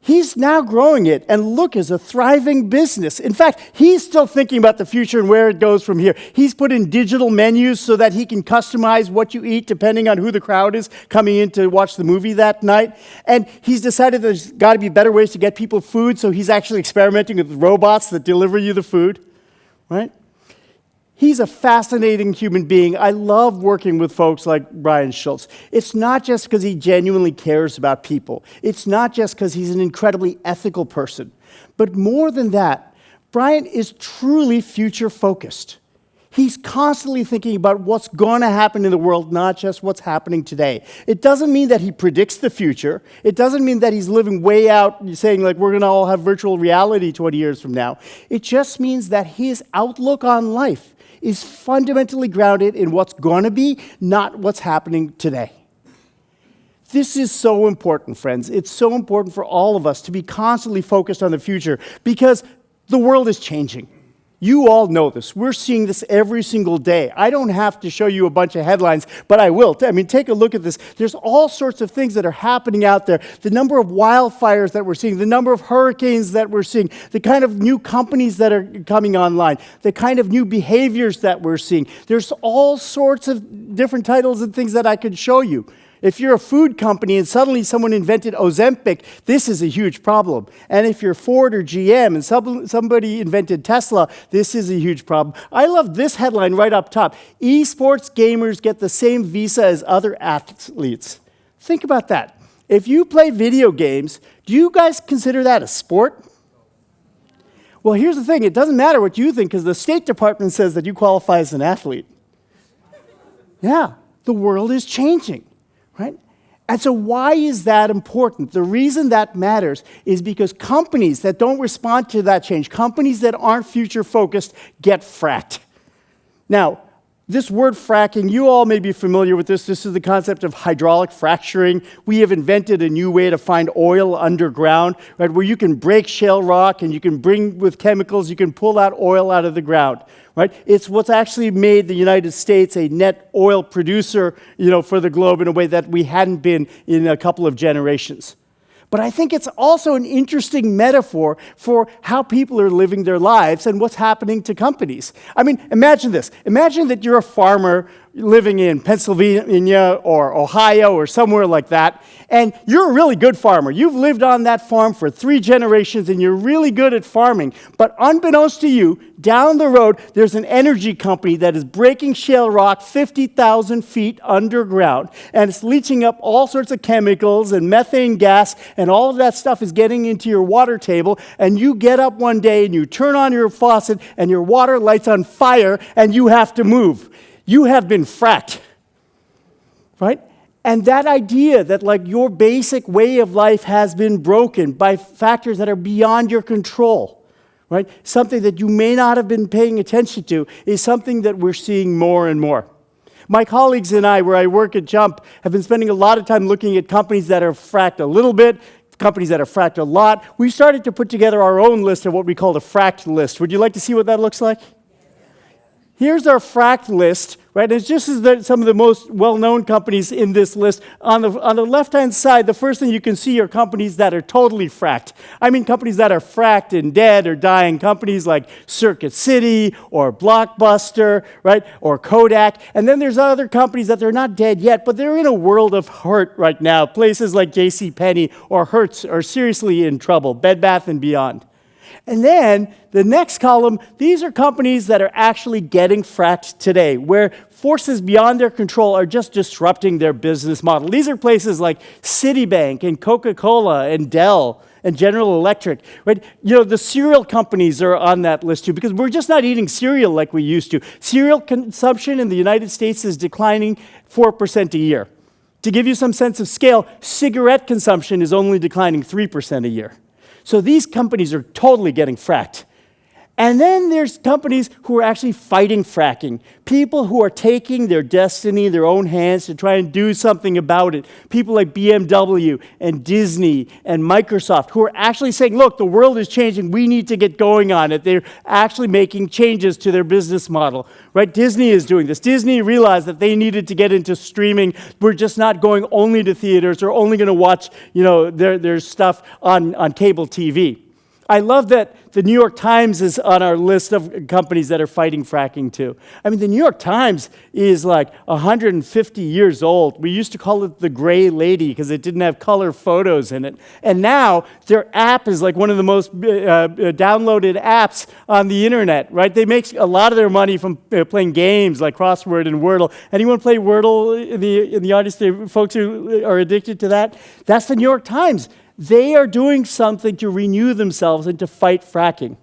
He's now growing it, and look, is a thriving business. In fact, he's still thinking about the future and where it goes from here. He's put in digital menus so that he can customize what you eat depending on who the crowd is coming in to watch the movie that night. And he's decided there's got to be better ways to get people food, so he's actually experimenting with robots that deliver you the food, right? He's a fascinating human being. I love working with folks like Brian Schultz. It's not just because he genuinely cares about people. It's not just because he's an incredibly ethical person. But more than that, Brian is truly future-focused. He's constantly thinking about what's going to happen in the world, not just what's happening today. It doesn't mean that he predicts the future. It doesn't mean that he's living way out, saying, like, we're going to all have virtual reality 20 years from now. It just means that his outlook on life is fundamentally grounded in what's going to be, not what's happening today. This is so important, friends. It's so important for all of us to be constantly focused on the future because the world is changing. You all know this. We're seeing this every single day. I don't have to show you a bunch of headlines, but I will. I mean, take a look at this. There's all sorts of things that are happening out there. The number of wildfires that we're seeing, the number of hurricanes that we're seeing, the kind of new companies that are coming online, the kind of new behaviors that we're seeing. There's all sorts of different titles and things that I could show you. If you're a food company and suddenly someone invented Ozempic, this is a huge problem. And if you're Ford or GM and somebody invented Tesla, this is a huge problem. I love this headline right up top. Esports gamers get the same visa as other athletes. Think about that. If you play video games, do you guys consider that a sport? Well, here's the thing. It doesn't matter what you think because the State Department says that you qualify as an athlete. Yeah, the world is changing. Right? And so why is that important? The reason that matters is because companies that don't respond to that change, companies that aren't future-focused, get fracked. Now, this word fracking, you all may be familiar with this. This is the concept of hydraulic fracturing. We have invented a new way to find oil underground, right, where you can break shale rock and you can bring with chemicals, you can pull that oil out of the ground. Right? It's what's actually made the United States a net oil producer, for the globe in a way that we hadn't been in a couple of generations. But I think it's also an interesting metaphor for how people are living their lives and what's happening to companies. I mean, imagine this. Imagine that you're a farmer living in Pennsylvania or Ohio or somewhere like that, and you're a really good farmer. You've lived on that farm for 3 generations, and you're really good at farming. But unbeknownst to you, down the road, there's an energy company that is breaking shale rock 50,000 feet underground, and it's leaching up all sorts of chemicals and methane gas, and all of that stuff is getting into your water table, and you get up one day and you turn on your faucet, and your water lights on fire, and you have to move. You have been fracked, right? And that idea that your basic way of life has been broken by factors that are beyond your control, right? Something that you may not have been paying attention to is something that we're seeing more and more. My colleagues and I, where I work at Jump, have been spending a lot of time looking at companies that are fracked a little bit, companies that are fracked a lot. We started to put together our own list of what we call the fracked list. Would you like to see what that looks like? Here's our fracked list, right? It's just some of the most well-known companies in this list. On the left-hand side, the first thing you can see are companies that are totally fracked. I mean companies that are fracked and dead or dying, companies like Circuit City or Blockbuster, right? Or Kodak. And then there's other companies that they're not dead yet, but they're in a world of hurt right now. Places like JCPenney or Hertz are seriously in trouble, Bed Bath & Beyond. And then the next column, these are companies that are actually getting fracked today, where forces beyond their control are just disrupting their business model. These are places like Citibank and Coca-Cola and Dell and General Electric, right? The cereal companies are on that list too, because we're just not eating cereal like we used to. Cereal consumption in the United States is declining 4% a year. To give you some sense of scale, cigarette consumption is only declining 3% a year. So these companies are totally getting fracked. And then there's companies who are actually fighting fracking. People who are taking their destiny in their own hands to try and do something about it. People like BMW and Disney and Microsoft who are actually saying, look, the world is changing. We need to get going on it. They're actually making changes to their business model. Right? Disney is doing this. Disney realized that they needed to get into streaming. We're just not going only to theaters or only going to watch, their stuff on cable TV. I love that the New York Times is on our list of companies that are fighting fracking too. I mean, the New York Times is like 150 years old. We used to call it the Gray Lady because it didn't have color photos in it. And now their app is like one of the most downloaded apps on the internet, right? They make a lot of their money from playing games like crossword and Wordle. Anyone play Wordle in the audience? The folks who are addicted to that? That's the New York Times. They are doing something to renew themselves and to fight fracking.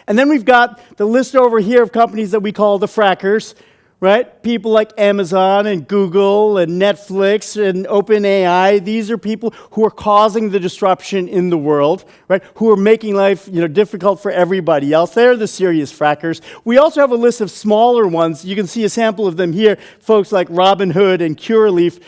And then we've got the list over here of companies that we call the frackers, right? People like Amazon and Google and Netflix and OpenAI. These are people who are causing the disruption in the world, right? Who are making life, difficult for everybody else. They're the serious frackers. We also have a list of smaller ones. You can see a sample of them here. Folks like Robinhood and Cureleaf.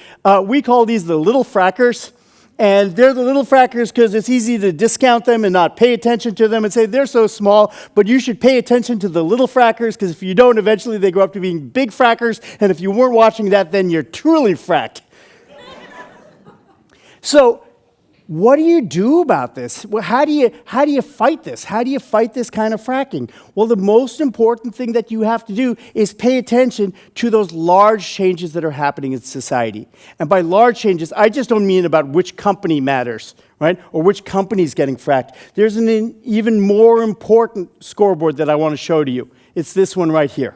We call these the little frackers. And they're the little frackers because it's easy to discount them and not pay attention to them and say they're so small, but you should pay attention to the little frackers because if you don't, eventually they grow up to being big frackers, and if you weren't watching that, then you're truly fracked. So, what do you do about this? Well, how do you fight this? How do you fight this kind of fracking? Well, the most important thing that you have to do is pay attention to those large changes that are happening in society. And by large changes, I just don't mean about which company matters, right? Or which company is getting fracked. There's an even more important scoreboard that I want to show to you. It's this one right here.